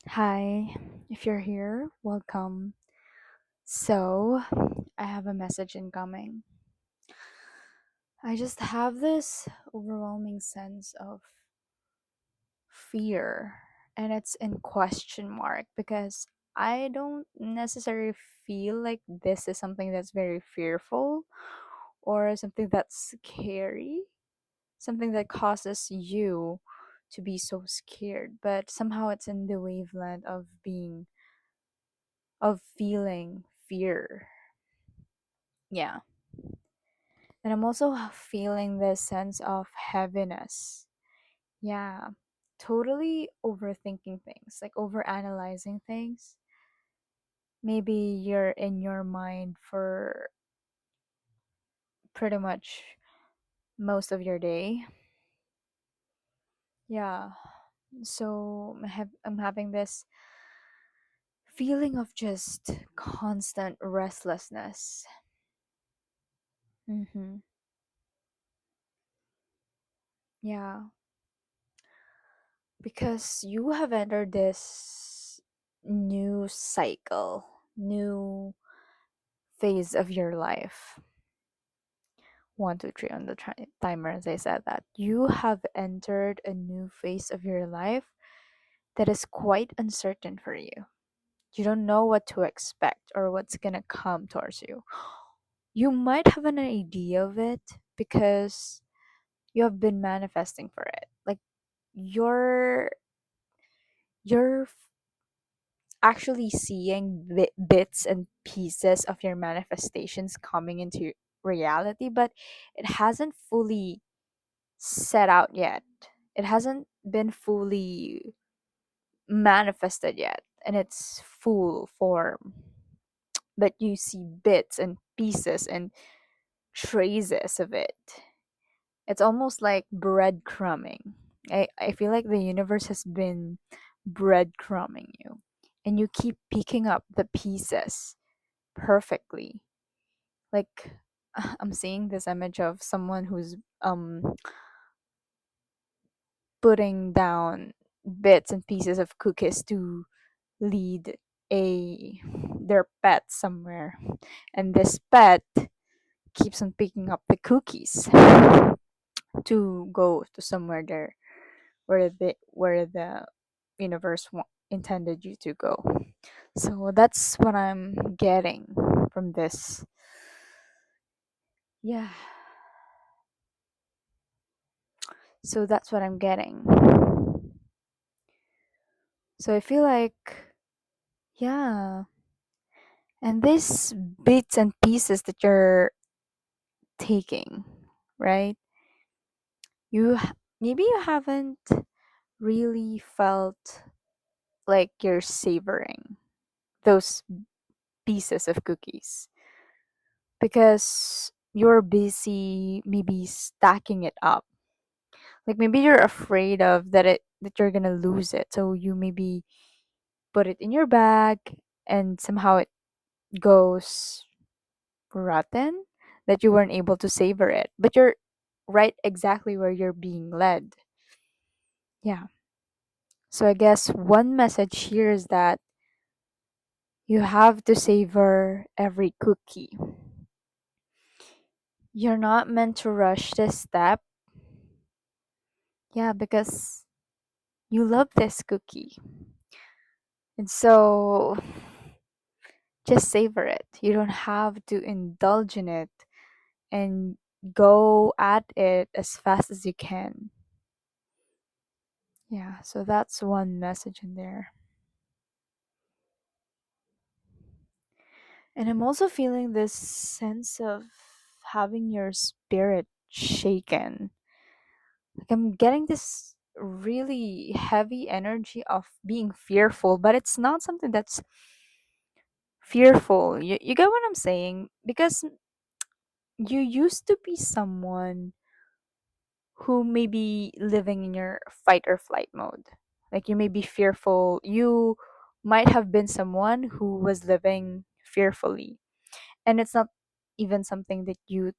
Hi, if you're here, welcome. So, I have a message incoming. I just have this overwhelming sense of fear, and it's in question mark because I don't necessarily feel like this is something that's very fearful or something that's scary, something that causes you to be so scared, but somehow it's in the wavelength of feeling fear. Yeah. And I'm also feeling this sense of heaviness. Yeah. Totally overthinking things, like overanalyzing things. Maybe you're in your mind for pretty much most of your day. Yeah. So I'm having this feeling of just constant restlessness. Mm-hmm. Yeah. Because you have entered this new cycle, new phase of your life. One, two, three on the timer, as I said that. You have entered a new phase of your life that is quite uncertain for you. You don't know what to expect or what's gonna come towards you. You might have an idea of it because you have been manifesting for it. Like you're you're actually seeing bits and pieces of your manifestations coming into reality, but it hasn't fully set out yet. It hasn't been fully manifested yet in its full form. But you see bits and pieces and traces of it. It's almost like breadcrumbing. I feel like the universe has been breadcrumbing you. And you keep picking up the pieces perfectly. Like I'm seeing this image of someone who's putting down bits and pieces of cookies to lead a their pet somewhere, and this pet keeps on picking up the cookies to go to somewhere there where the universe intended you to go. So that's what I'm getting from this. Yeah. So that's what I'm getting. So I feel like, yeah. And these bits and pieces that you're taking, right? Maybe you haven't really felt like you're savoring those pieces of cookies because you're busy maybe stacking it up. Like maybe you're afraid of that you're gonna lose it. So you maybe put it in your bag and somehow it goes rotten, that you weren't able to savor it. But you're right exactly where you're being led. Yeah. So I guess one message here is that you have to savor every cookie. You're not meant to rush this step. Yeah, because you love this cookie. And so just savor it. You don't have to indulge in it and go at it as fast as you can. Yeah, so that's one message in there. And I'm also feeling this sense of having your spirit shaken. Like I'm getting this really heavy energy of being fearful, but it's not something that's fearful. You get what I'm saying? Because you used to be someone who may be living in your fight or flight mode. Like you may be fearful. You might have been someone who was living fearfully. And it's not even something that you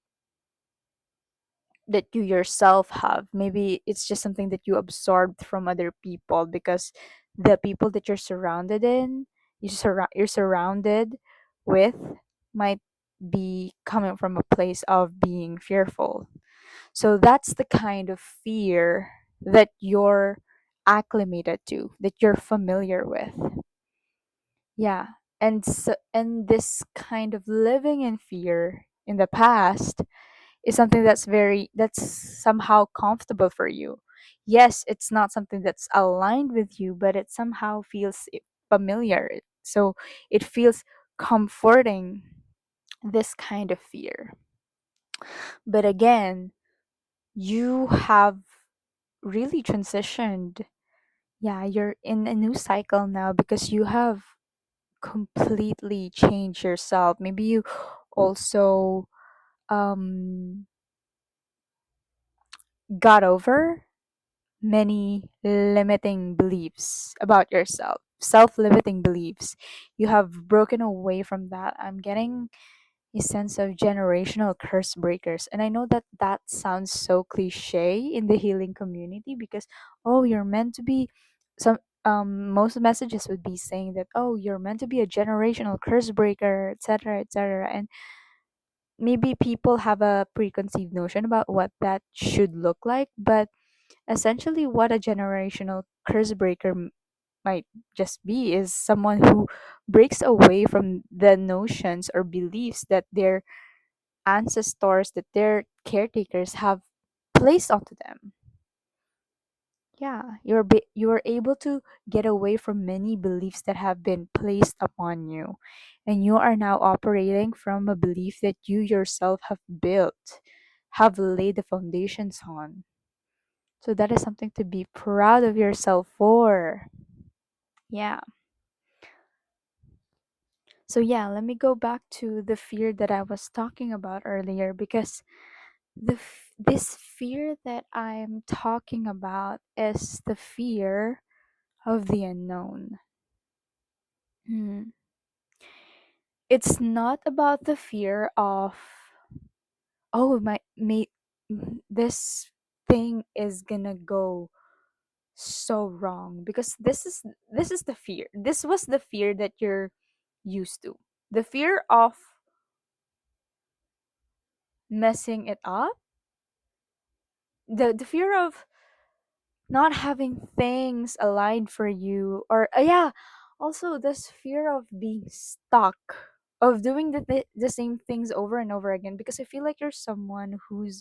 yourself have. Maybe it's just something that you absorbed from other people because the people that you're surrounded in, you're surrounded with, might be coming from a place of being fearful. So that's the kind of fear that you're acclimated to, that you're familiar with. Yeah. And this kind of living in fear in the past is something that's somehow comfortable for you. Yes, it's not something that's aligned with you, but it somehow feels familiar. So it feels comforting, this kind of fear. But again, you have really transitioned. Yeah, you're in a new cycle now because you have completely changed yourself. Maybe you also um got over many limiting beliefs about yourself, self-limiting beliefs. You have broken away from that. I'm getting a sense of generational curse breakers, and I know that that sounds so cliche in the healing community because, oh, you're meant to be some most messages would be saying that, oh, you're meant to be a generational curse breaker, etc., etc. And maybe people have a preconceived notion about what that should look like, but essentially what a generational curse breaker might just be is someone who breaks away from the notions or beliefs that their ancestors, that their caretakers have placed onto them. Yeah, you are able to get away from many beliefs that have been placed upon you, and you are now operating from a belief that you yourself have built, have laid the foundations on. So that is something to be proud of yourself for. Yeah. So yeah, let me go back to the fear that I was talking about earlier, because this fear that I'm talking about is the fear of the unknown. Hmm. It's not about the fear of, oh, this thing is gonna go so wrong, because this is the fear. This was the fear that you're used to. The fear of messing it up, the fear of not having things aligned for you, or yeah, also this fear of being stuck, of doing the same things over and over again, because I feel like you're someone who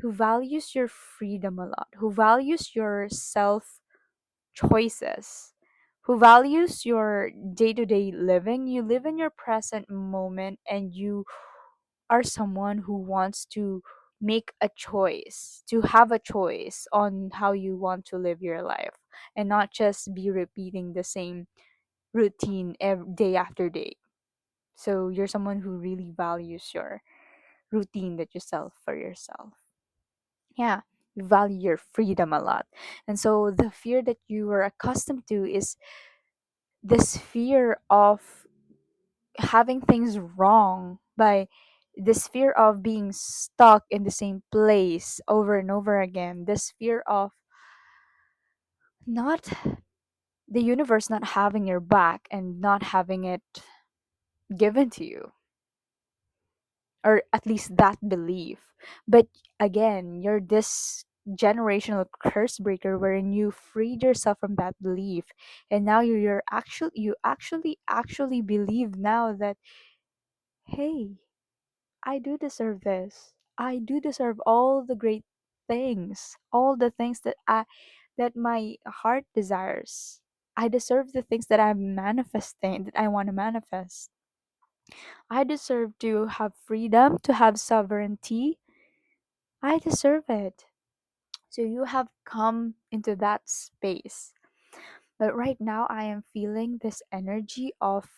values your freedom a lot, who values your self choices, who values your day-to-day living. You live in your present moment, and you are someone who wants to make a choice, to have a choice on how you want to live your life, and not just be repeating the same routine day after day. So you're someone who really values your routine that you set for yourself. Yeah, you value your freedom a lot. And so the fear that you were accustomed to is this fear of having things wrong, by this fear of being stuck in the same place over and over again, this fear of not the universe not having your back and not having it given to you, or at least that belief. But again, you're this generational curse breaker wherein you freed yourself from that belief, and now you actually believe now that, hey, I do deserve this. I do deserve all the great things, all the things that my heart desires. I deserve the things that I'm manifesting, that I want to manifest. I deserve to have freedom, to have sovereignty. I deserve it. So you have come into that space. But right now, I am feeling this energy of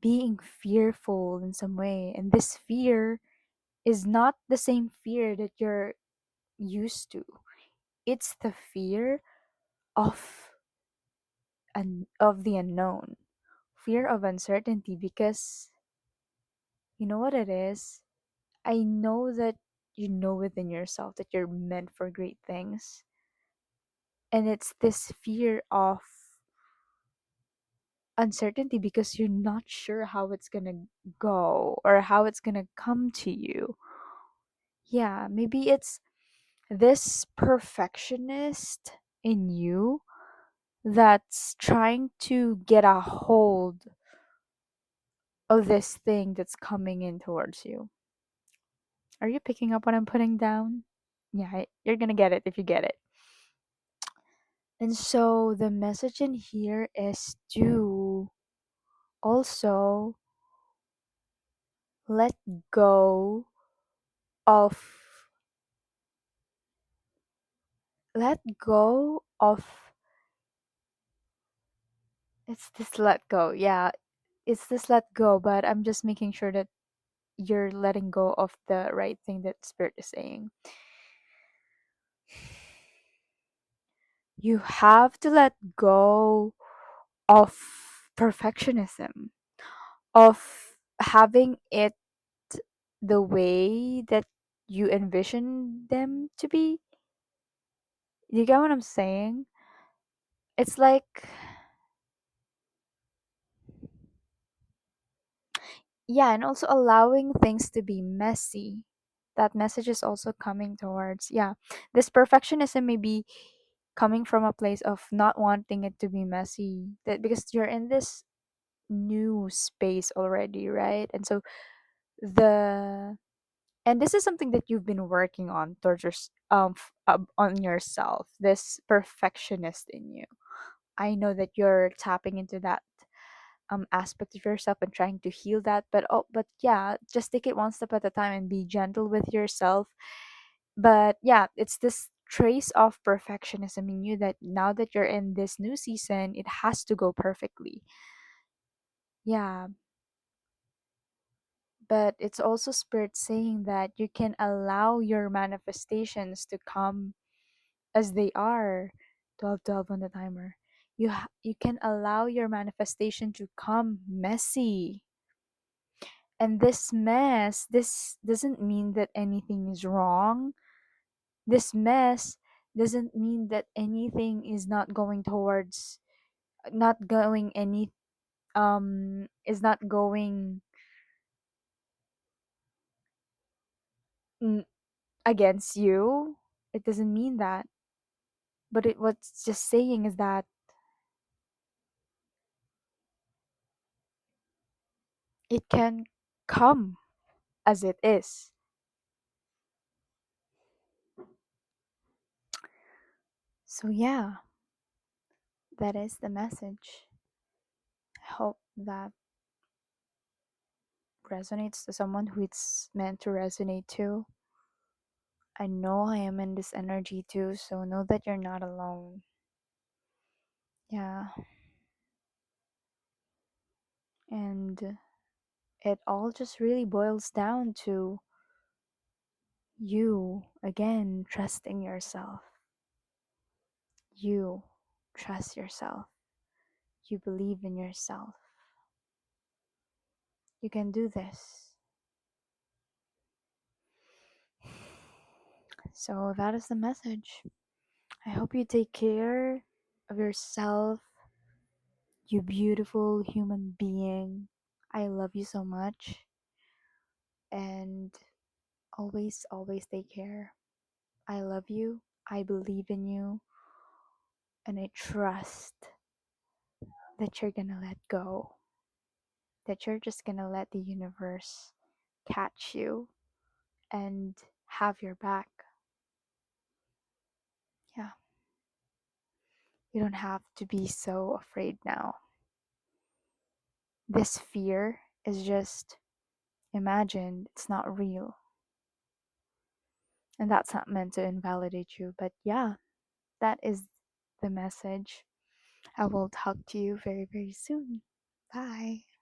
being fearful in some way. And this fear is not the same fear that you're used to. It's the fear of of the unknown, fear of uncertainty, because you know what it is? I know that you know within yourself that you're meant for great things. And it's this fear of uncertainty because you're not sure how it's gonna go or how it's gonna come to you. Yeah, maybe it's this perfectionist in you that's trying to get a hold of this thing that's coming in towards you. Are you picking up what I'm putting down? Yeah, you're gonna get it if you get it. And so the message in here is to also let go of let go of it's this let go. Yeah, it's this let go, but I'm just making sure that you're letting go of the right thing that spirit is saying. You have to let go of perfectionism, of having it the way that you envision them to be. You get what I'm saying? It's like, yeah, and also allowing things to be messy. That message is also coming towards, yeah, this perfectionism may be coming from a place of not wanting it to be messy. That because you're in this new space already, right? And so the and this is something that you've been working on towards on yourself, this perfectionist in you. I know that you're tapping into that aspect of yourself and trying to heal that, but yeah, just take it one step at a time and be gentle with yourself. But yeah, it's this trace of perfectionism in you that now that you're in this new season, it has to go perfectly. Yeah, but it's also spirit saying that you can allow your manifestations to come as they are. 12 12 on the timer. You can allow your manifestation to come messy. And this mess, this doesn't mean that anything is wrong. This mess doesn't mean that anything is not going towards, not going any is not going n- against you. It doesn't mean that. But what's just saying is that it can come as it is. So yeah, that is the message. I hope that resonates to someone who it's meant to resonate to. I know I am in this energy too, so know that you're not alone. Yeah. And it all just really boils down to you again trusting yourself. You trust yourself. You believe in yourself. You can do this. So that is the message. I hope you take care of yourself, you beautiful human being. I love you so much. And always, always take care. I love you. I believe in you. And I trust that you're gonna let go. That you're just gonna let the universe catch you and have your back. Yeah. You don't have to be so afraid now. This fear is just imagined, it's not real. And that's not meant to invalidate you. But yeah, that is the message. I will talk to you very, very soon. Bye.